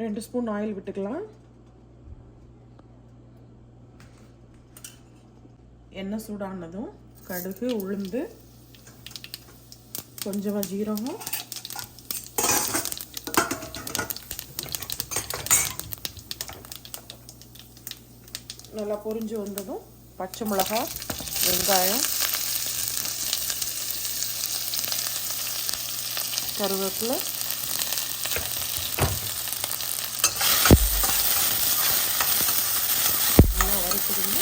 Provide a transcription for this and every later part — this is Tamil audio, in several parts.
2 ஸ்பூன் ஆயில் விட்டுக்கலாம். எண்ணெய் சூடானதும் கடுகு, உளுந்து, கொஞ்சமாக ஜீரகம், நல்லா பொரிஞ்சு வந்ததும் பச்சை மிளகாய், வெங்காயம், கருவேப்பிலை, நல்லா வறுத்துடுங்க.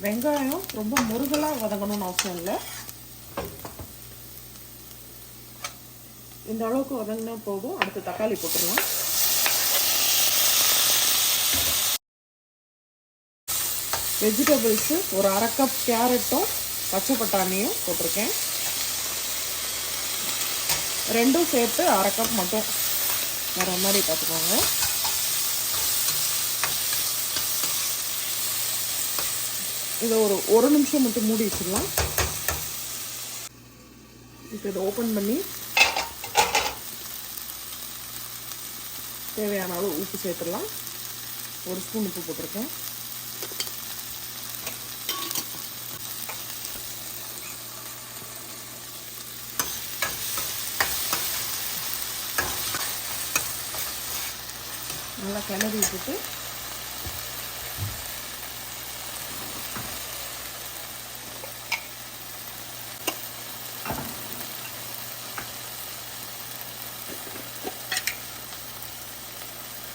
வெங்காயம் ரொம்ப முருகலாக வதங்கணும்னு அவசியம் இல்லை. இந்த அளவுக்கு வதங்கினா போதும். அடுத்து தக்காளி போட்டுடலாம். வெஜிடபிள்ஸு ஒரு 1/2 கப் கேரட்டும் பச்சை பட்டாணியும் போட்டிருக்கேன். ரெண்டும் சேர்த்து 1/2 கப் மட்டும் வர மாதிரி பார்த்துக்கோங்க. இதை ஒரு நிமிஷம் மட்டும் மூடி வச்சிடலாம். இப்போ இதை ஓப்பன் பண்ணி தேவையான அளவு உப்பு சேர்த்துடலாம். 1 ஸ்பூன் உப்பு போட்டிருக்கேன். நல்லா கிளறி விட்டுட்டு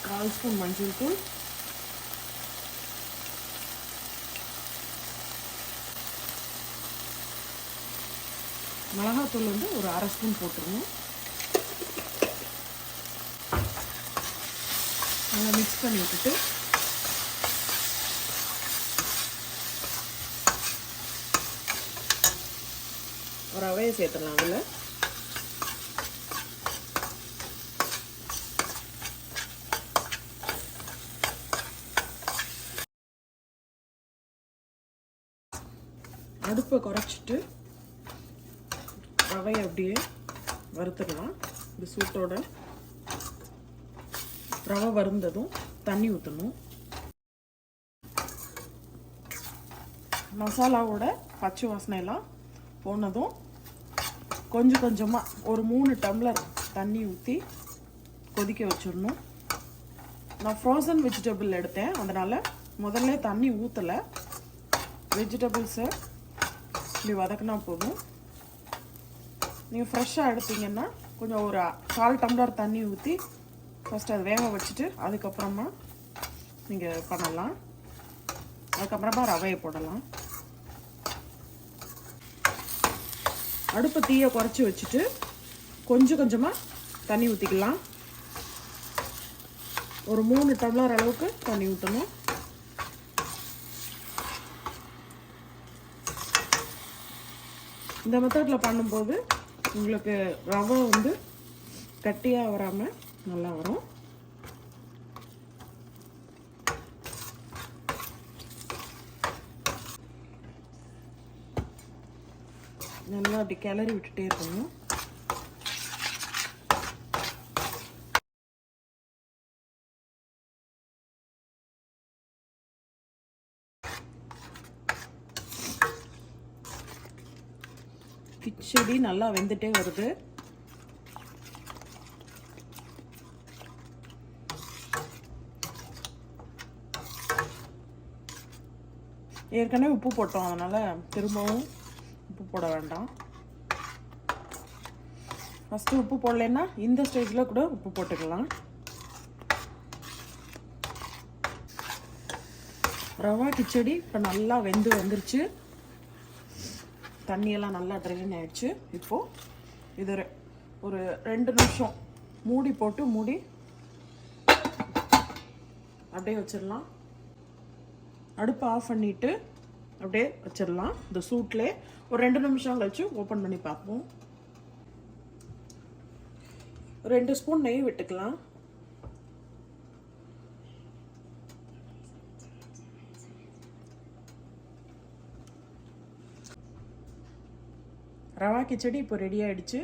கால் ஸ்பூன் மஞ்சள் தூள், மிளகாத்தூள் வந்து ஒரு 1/2 ஸ்பூன் போட்டுருங்க. நல்லா மிக்ஸ் பண்ணி விட்டுட்டு ஒரு ரவையை சேர்த்துடலாம். அதில் அடுப்பை குறைச்சிட்டு ரவையை அப்படியே வறுத்துடலாம். இந்த சூட்டோட ரவை வறுந்ததும் தண்ணி ஊற்றணும். மசாலாவோட பச்சை வாசனையெல்லாம் போனதும் கொஞ்சம் கொஞ்சமாக ஒரு 3 டம்ளர் தண்ணி ஊற்றி கொதிக்க வச்சிடணும். நான் ஃப்ரோசன் வெஜிடபிள் எடுத்தேன், அதனால் முதல்ல தண்ணி ஊற்றலை. வெஜிடபிள்ஸை இப்படி வதக்கினா போதும். நீங்கள் ஃப்ரெஷ்ஷாக எடுத்தீங்கன்னா கொஞ்சம் ஒரு 1/4 டம்ளர் தண்ணி ஊற்றி ஃபஸ்ட்டு அதை வேக வச்சுட்டு அதுக்கப்புறமா நீங்கள் பண்ணலாம். அதுக்கப்புறமா ரவையை போடலாம். அடுப்பு தீயை குறைச்சி வச்சுட்டு கொஞ்சம் கொஞ்சமாக தண்ணி ஊற்றிக்கலாம். ஒரு 3 டம்ளர் அளவுக்கு தண்ணி ஊற்றணும். இந்த மெத்தடில் பண்ணும்போது உங்களுக்கு ரவை வந்து கட்டியாக வராமல் நல்லா வரும். நல்லா அப்படி கிளறி விட்டுட்டே இருக்கணும். கிச்சடி நல்லா வெந்துட்டே வருது. ஏற்கனவே உப்பு போட்டோம், அதனால் திரும்பவும் உப்பு போட வேண்டாம். ஃபஸ்ட்டு உப்பு போடலைன்னா இந்த ஸ்டேஜில் கூட உப்பு போட்டுக்கலாம். ரவா கிச்சடி இப்போ நல்லா வெந்து வந்துருச்சு. தண்ணியெல்லாம் நல்லா ட்ரைன் ஆயிடுச்சு. இப்போது இது ஒரு 2 நிமிஷம் மூடி போட்டு மூடி அப்படியே வச்சிடலாம். அடுப்பை ஆஃப் பண்ணிவிட்டு அப்படியே வச்சிடலாம். இந்த சூட்லேயே ஒரு 2 நிமிஷம் கழிச்சு ஓப்பன் பண்ணி பார்ப்போம். 2 ஸ்பூன் நெய் விட்டுக்கலாம். ரவா கிச்சடி இப்போ ரெடி ஆயிடுச்சு.